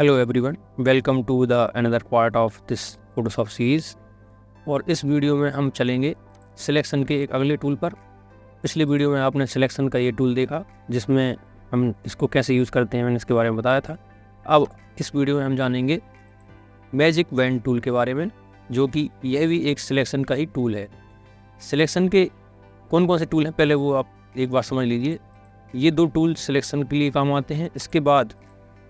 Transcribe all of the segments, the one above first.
Hello everyone, welcome to the another part of this Photoshop series. और इस video में हम चलेंगे सिलेक्शन के एक अगले टूल पर। पिछले वीडियो में आपने सिलेक्शन का ये टूल देखा जिसमें हम इसको कैसे यूज़ करते हैं, मैंने इसके बारे में बताया था। अब इस वीडियो में हम जानेंगे मैजिक बैंड टूल के बारे में, जो कि यह भी एक सिलेक्शन का ही टूल है। सिलेक्शन के कौन कौन से टूल हैं पहले वो आप एक बार समझ लीजिए। ये दो टूल सिलेक्शन के लिए काम आते हैं। इसके बाद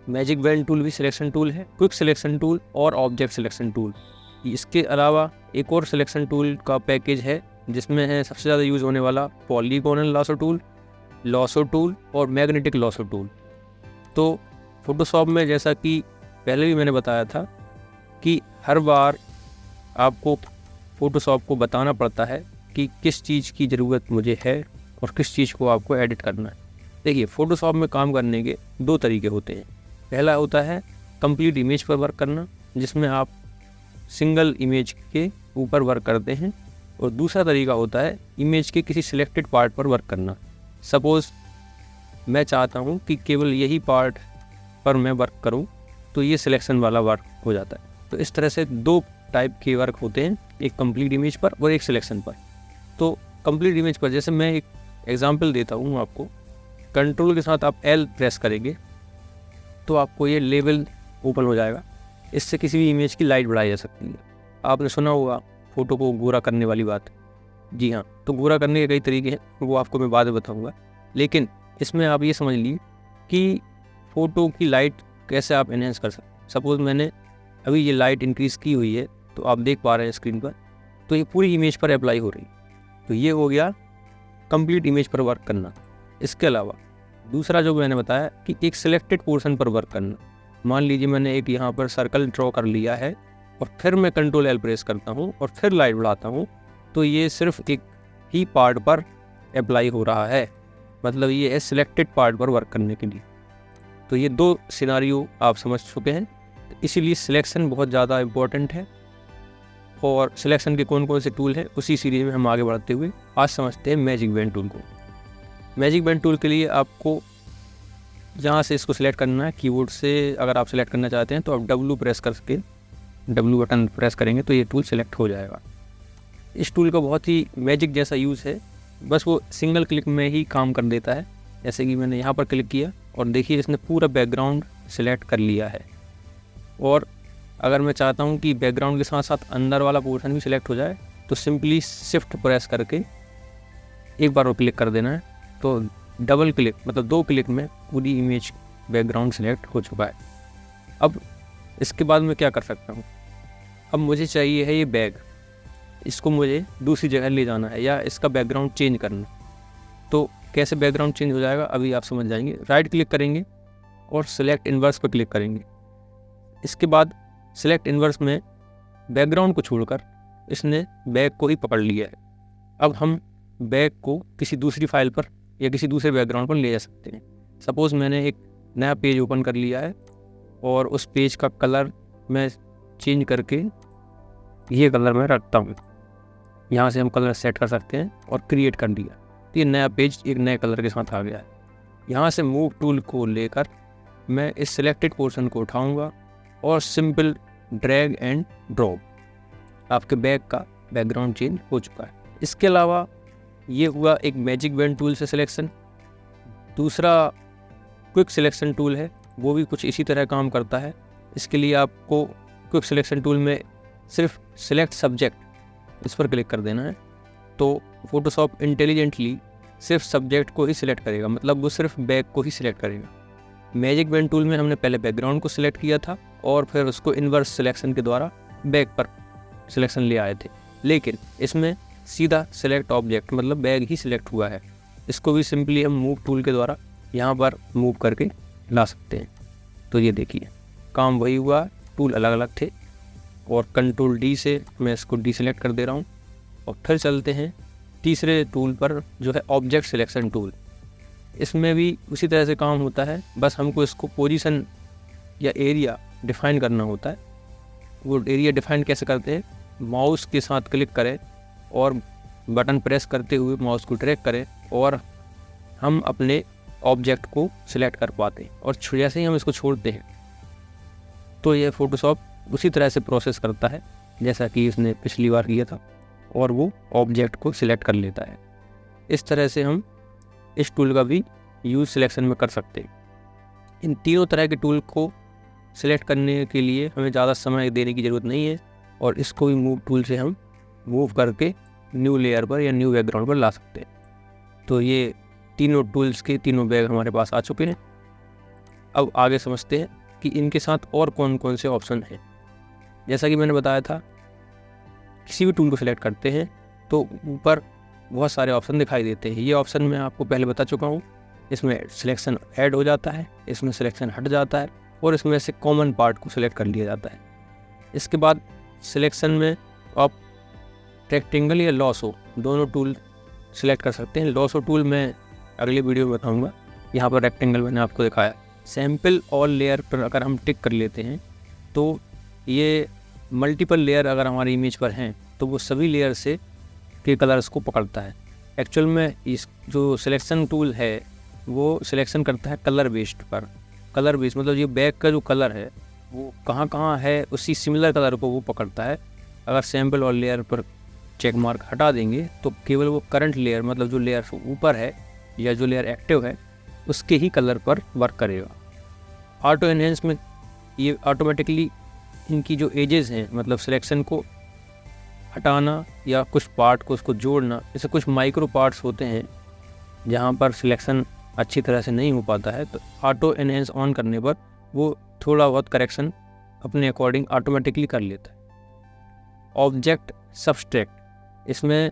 मैजिक बैंड टूल भी सिलेक्शन टूल है, क्विक सिलेक्शन टूल और ऑब्जेक्ट सिलेक्शन टूल। इसके अलावा एक और सिलेक्शन टूल का पैकेज है जिसमें है सबसे ज़्यादा यूज़ होने वाला पॉलीगोनल लासो टूल और मैग्नेटिक लासो टूल। तो फोटोशॉप में जैसा कि पहले भी मैंने बताया था कि हर बार आपको फोटोशॉप को बताना पड़ता है कि किस चीज़ की ज़रूरत मुझे है और किस चीज़ को आपको एडिट करना है। देखिए, फ़ोटोशॉप में काम करने के दो तरीके होते हैं। पहला होता है कंप्लीट इमेज पर वर्क करना, जिसमें आप सिंगल इमेज के ऊपर वर्क करते हैं, और दूसरा तरीका होता है इमेज के किसी सिलेक्टेड पार्ट पर वर्क करना। सपोज़ मैं चाहता हूँ कि केवल यही पार्ट पर मैं वर्क करूँ, तो ये सिलेक्शन वाला वर्क हो जाता है। तो इस तरह से दो टाइप के वर्क होते हैं, एक कंप्लीट इमेज पर और एक सिलेक्शन पर। तो कंप्लीट इमेज पर जैसे मैं एक एग्जांपल देता हूँ आपको। कंट्रोल के साथ आप L प्रेस करेंगे तो आपको ये लेवल ओपन हो जाएगा। इससे किसी भी इमेज की लाइट बढ़ाई जा सकती है। आपने सुना होगा फ़ोटो को गोरा करने वाली बात। जी हाँ, तो गोरा करने के कई तरीके हैं, वो आपको मैं बाद में बताऊँगा। लेकिन इसमें आप ये समझ लीजिए कि फ़ोटो की लाइट कैसे आप एनहेंस कर सकते हैं। सपोज़ मैंने अभी ये लाइट इंक्रीज़ की हुई है, तो आप देख पा रहे हैं स्क्रीन पर, तो ये पूरी इमेज पर अप्लाई हो रही है। तो ये हो गया कंप्लीट इमेज पर वर्क करना। इसके अलावा दूसरा जो मैंने बताया कि एक सिलेक्टेड पोर्शन पर वर्क करना। मान लीजिए मैंने एक यहाँ पर सर्कल ड्रॉ कर लिया है और फिर मैं कंट्रोल L प्रेस करता हूँ और फिर लाइट बढ़ाता हूँ, तो ये सिर्फ एक ही पार्ट पर अप्लाई हो रहा है। मतलब ये है सिलेक्टेड पार्ट पर वर्क करने के लिए। तो ये दो सिनारियो आप समझ चुके हैं। तो इसीलिए सिलेक्शन बहुत ज़्यादा इम्पोर्टेंट है। और सिलेक्शन के कौन कौन से टूल हैं उसी सीरीज में हम आगे बढ़ते हुए आज समझते हैं मैजिक बैंड टूल को। मैजिक बैंड टूल के लिए आपको जहाँ से इसको सिलेक्ट करना है, कीबोर्ड से अगर आप सिलेक्ट करना चाहते हैं तो आप W प्रेस करके W बटन प्रेस करेंगे तो ये टूल सिलेक्ट हो जाएगा। इस टूल का बहुत ही मैजिक जैसा यूज़ है, बस वो सिंगल क्लिक में ही काम कर देता है। जैसे कि मैंने यहाँ पर क्लिक किया और देखिए इसने पूरा बैकग्राउंड सिलेक्ट कर लिया है। और अगर मैं चाहता हूँ कि बैकग्राउंड के साथ साथ अंदर वाला पोर्शन भी सिलेक्ट हो जाए, तो सिंपली शिफ्ट प्रेस करके एक बार वो क्लिक कर देना है, तो डबल क्लिक मतलब दो क्लिक में पूरी इमेज बैकग्राउंड सिलेक्ट हो चुका है। अब इसके बाद मैं क्या कर सकता हूँ, अब मुझे चाहिए है ये बैग, इसको मुझे दूसरी जगह ले जाना है या इसका बैकग्राउंड चेंज करना। तो कैसे बैकग्राउंड चेंज हो जाएगा अभी आप समझ जाएंगे। राइट क्लिक करेंगे और सिलेक्ट इन्वर्स पर क्लिक करेंगे। इसके बाद सिलेक्ट इन्वर्स में बैकग्राउंड को छोड़कर इसने बैग को ही पकड़ लिया है। अब हम बैग को किसी दूसरी फाइल पर या किसी दूसरे बैकग्राउंड पर ले जा सकते हैं। सपोज़ मैंने एक नया पेज ओपन कर लिया है और उस पेज का कलर मैं चेंज करके ये कलर में रखता हूँ। यहाँ से हम कलर सेट कर सकते हैं और क्रिएट कर दिया, तो ये नया पेज एक नए कलर के साथ आ गया है। यहाँ से मूव टूल को लेकर मैं इस सिलेक्टेड पोर्शन को उठाऊँगा और सिंपल ड्रैग एंड ड्रॉप, आपके बैग का बैकग्राउंड चेंज हो चुका है। इसके अलावा ये हुआ एक मैजिक बैंड टूल से सिलेक्शन। दूसरा क्विक सिलेक्शन टूल है, वो भी कुछ इसी तरह काम करता है। इसके लिए आपको क्विक सिलेक्शन टूल में सिर्फ सिलेक्ट सब्जेक्ट इस पर क्लिक कर देना है, तो फोटोशॉप इंटेलिजेंटली सिर्फ सब्जेक्ट को ही सिलेक्ट करेगा, मतलब वो सिर्फ बैग को ही सिलेक्ट करेगा। मैजिक बैंड टूल में हमने पहले बैकग्राउंड को सिलेक्ट किया था और फिर उसको इन्वर्स सिलेक्शन के द्वारा बैग पर सिलेक्शन ले आए थे, लेकिन इसमें सीधा सिलेक्ट ऑब्जेक्ट मतलब बैग ही सिलेक्ट हुआ है। इसको भी सिंपली हम मूव टूल के द्वारा यहाँ पर मूव करके ला सकते हैं। तो ये देखिए काम वही हुआ, टूल अलग अलग थे। और कंट्रोल D से मैं इसको डीसेलेक्ट कर दे रहा हूँ। और फिर चलते हैं तीसरे टूल पर जो है ऑब्जेक्ट सिलेक्शन टूल। इसमें भी उसी तरह से काम होता है, बस हमको इसको पोजीशन या एरिया डिफ़ाइन करना होता है। वो एरिया डिफ़ाइन कैसे करते हैं, माउस के साथ क्लिक करें और बटन प्रेस करते हुए माउस को ड्रैग करें और हम अपने ऑब्जेक्ट को सिलेक्ट कर पाते हैं। और जैसे ही हम इसको छोड़ते हैं तो ये फ़ोटोशॉप उसी तरह से प्रोसेस करता है जैसा कि इसने पिछली बार किया था, और वो ऑब्जेक्ट को सिलेक्ट कर लेता है। इस तरह से हम इस टूल का भी यूज़ सिलेक्शन में कर सकते हैं। इन तीनों तरह के टूल को सिलेक्ट करने के लिए हमें ज़्यादा समय देने की ज़रूरत नहीं है, और इसको भी मूव टूल से हम मूव करके न्यू लेयर पर या न्यू बैकग्राउंड पर ला सकते हैं। तो ये तीनों टूल्स के तीनों बैग हमारे पास आ चुके हैं। अब आगे समझते हैं कि इनके साथ और कौन कौन से ऑप्शन हैं। जैसा कि मैंने बताया था, किसी भी टूल को सिलेक्ट करते हैं तो ऊपर बहुत सारे ऑप्शन दिखाई देते हैं। ये ऑप्शन मैं आपको पहले बता चुका हूँ। इसमें सिलेक्शन ऐड हो जाता है, इसमें सिलेक्शन हट जाता है, और इसमें से कॉमन पार्ट को सिलेक्ट कर लिया जाता है। इसके बाद सिलेक्शन में आप रेक्टेंगल या लॉसो दोनों टूल सिलेक्ट कर सकते हैं। लॉसो टूल मैं अगली वीडियो में बताऊँगा। यहाँ पर रेक्टेंगल मैंने आपको दिखाया। सैम्पल ऑल लेयर पर अगर हम टिक कर लेते हैं तो ये मल्टीपल लेयर अगर हमारी इमेज पर हैं तो वो सभी लेयर से के कलर्स को पकड़ता है। एक्चुअल में इस जो सिलेक्शन टूल है वो सिलेक्शन करता है कलर बेस्ड पर। कलर बेस्ड मतलब ये बैग का जो कलर है वो कहाँ कहाँ है उसी सिमिलर कलर को वो पकड़ता है। अगर सैम्पल ऑल लेयर पर चेक मार्क हटा देंगे तो केवल वो करंट लेयर मतलब जो लेयर ऊपर है या जो लेयर एक्टिव है उसके ही कलर पर वर्क करेगा। ऑटो एनहेंस में ये ऑटोमेटिकली इनकी जो एजेस हैं मतलब सिलेक्शन को हटाना या कुछ पार्ट को उसको जोड़ना, जैसे कुछ माइक्रो पार्ट्स होते हैं जहाँ पर सिलेक्शन अच्छी तरह से नहीं हो पाता है, तो ऑटो एनहेंस ऑन करने पर वो थोड़ा बहुत करेक्शन अपने अकॉर्डिंग ऑटोमेटिकली कर लेता है। ऑब्जेक्ट सब्सट्रैक्ट, इसमें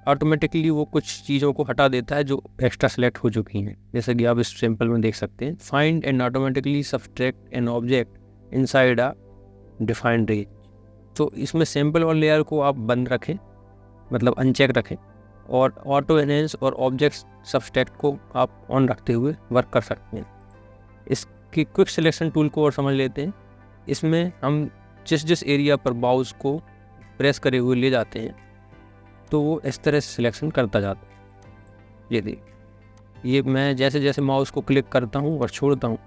ऑटोमेटिकली वो कुछ चीज़ों को हटा देता है जो एक्स्ट्रा सेलेक्ट हो चुकी हैं, जैसे कि आप इस सैंपल में देख सकते हैं। Find and automatically subtract an object inside a defined range. तो इसमें सैंपल और लेयर को आप बंद रखें मतलब अनचेक रखें, और ऑटो एनहेंस और ऑब्जेक्ट सब्सट्रैक्ट को आप ऑन रखते हुए वर्क कर सकते हैं। इसकी क्विक सिलेक्शन टूल को और समझ लेते हैं। इसमें हम जिस जिस एरिया पर माउस को प्रेस करे हुए ले जाते हैं तो वो इस तरह से सिलेक्शन करता जाता है। ये देखिए, ये मैं जैसे जैसे माउस को क्लिक करता हूँ और छोड़ता हूँ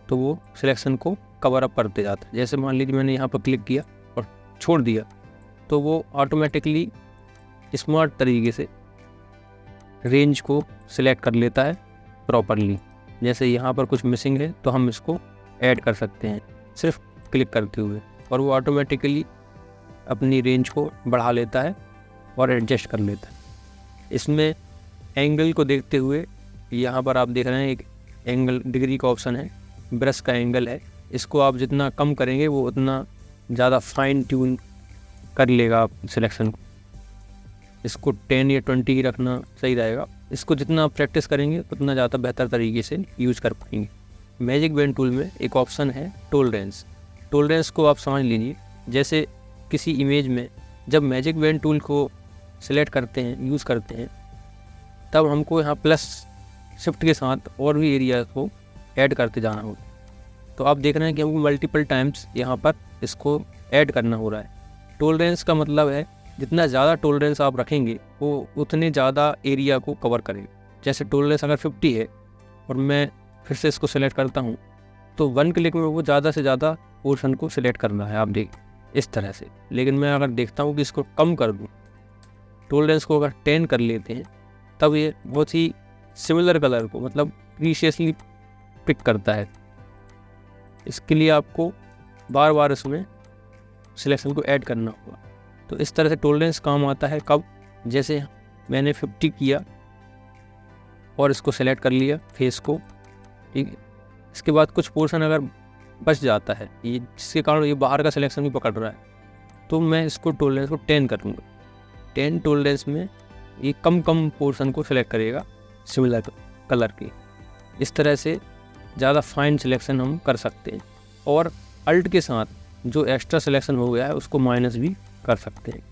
तो वो सिलेक्शन को कवर अप करते जाता है। जैसे मान लीजिए मैंने यहाँ पर क्लिक किया और छोड़ दिया तो वो ऑटोमेटिकली स्मार्ट तरीके से रेंज को सिलेक्ट कर लेता है प्रॉपरली। जैसे यहाँ पर कुछ मिसिंग है तो हम इसको ऐड कर सकते हैं सिर्फ क्लिक करते हुए, और वो ऑटोमेटिकली अपनी रेंज को बढ़ा लेता है और एडजस्ट कर लेता है। इसमें एंगल को देखते हुए यहाँ पर आप देख रहे हैं एक एंगल डिग्री का ऑप्शन है, ब्रश का एंगल है। इसको आप जितना कम करेंगे वो उतना ज़्यादा फाइन ट्यून कर लेगा आप सिलेक्शन को। इसको 10 या 20 ही रखना सही रहेगा। इसको जितना आप प्रैक्टिस करेंगे उतना ज़्यादा बेहतर तरीके से यूज़ कर पाएंगे। मैजिक बैंड टूल में एक ऑप्शन है टोलरेंस। टोलरेंस को आप समझ लीजिए, जैसे किसी इमेज में जब मैजिक बैंड टूल को सिलेक्ट करते हैं यूज़ करते हैं तब हमको यहाँ प्लस शिफ्ट के साथ और भी एरिया को ऐड करते जाना होगा। तो आप देख रहे हैं कि हमको मल्टीपल टाइम्स यहाँ पर इसको ऐड करना हो रहा है। टोलरेंस का मतलब है जितना ज़्यादा टोलरेंस आप रखेंगे वो उतने ज़्यादा एरिया को कवर करेगा। जैसे टोलरेंस अगर 50 है और मैं फिर से इसको सिलेक्ट करता हूँ तो 1 क्लिक में वो ज़्यादा से ज़्यादा पोर्शन को सिलेक्ट करना है, आप देख इस तरह से। लेकिन मैं अगर देखता हूँ कि इसको कम कर दूँ, टोलरेंस को अगर 10 कर लेते हैं तब ये बहुत ही सिमिलर कलर को मतलब प्रीशियसली पिक करता है। इसके लिए आपको बार बार इसमें सिलेक्शन को ऐड करना होगा। तो इस तरह से टोलरेंस काम आता है कब, जैसे मैंने 50 किया और इसको सेलेक्ट कर लिया फेस को, ठीक है। इसके बाद कुछ पोर्शन अगर बच जाता है ये जिसके कारण ये बाहर का सिलेक्शन भी पकड़ रहा है तो मैं इसको टोलरेंस को 10 करूँगा। 10 टोलरेंस में ये कम पोर्शन को सिलेक्ट करेगा सिमिलर कलर की। इस तरह से ज़्यादा फाइन सिलेक्शन हम कर सकते हैं, और अल्ट के साथ जो एक्स्ट्रा सिलेक्शन हो गया है उसको माइनस भी कर सकते हैं।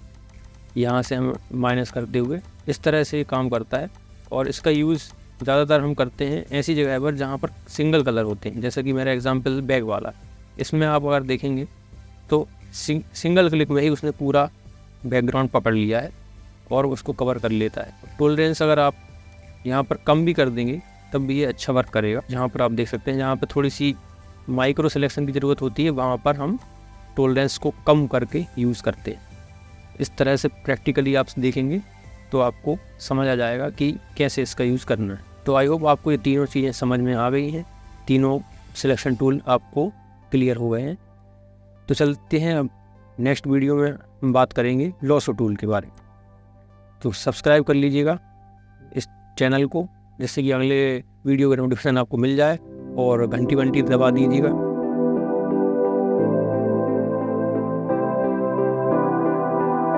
यहाँ से हम माइनस करते हुए इस तरह से काम करता है। और इसका यूज़ ज़्यादातर हम करते हैं ऐसी जगह पर जहाँ पर सिंगल कलर होते हैं, जैसे कि मेरा एग्जांपल बैग वाला। इसमें आप अगर देखेंगे तो सिंगल क्लिक में ही उसने पूरा बैकग्राउंड पकड़ लिया है और उसको कवर कर लेता है। टोलरेंस अगर आप यहाँ पर कम भी कर देंगे तब भी ये अच्छा वर्क करेगा। जहाँ पर आप देख सकते हैं जहाँ पर थोड़ी सी माइक्रो सिलेक्शन की ज़रूरत होती है वहाँ पर हम टॉलरेंस को कम करके यूज़ करते हैं। इस तरह से प्रैक्टिकली आप देखेंगे तो आपको समझ आ जाएगा कि कैसे इसका यूज़ करना है। तो आई होप आपको ये तीनों चीज़ें समझ में आ गई हैं, तीनों सिलेक्शन टूल आपको क्लियर हो गए हैं। तो चलते हैं अब नेक्स्ट वीडियो में हम बात करेंगे लॉसो टूल के बारे में। तो सब्सक्राइब कर लीजिएगा इस चैनल को, जिससे कि अगले वीडियो का नोटिफिकेशन आपको मिल जाए, और घंटी दबा दीजिएगा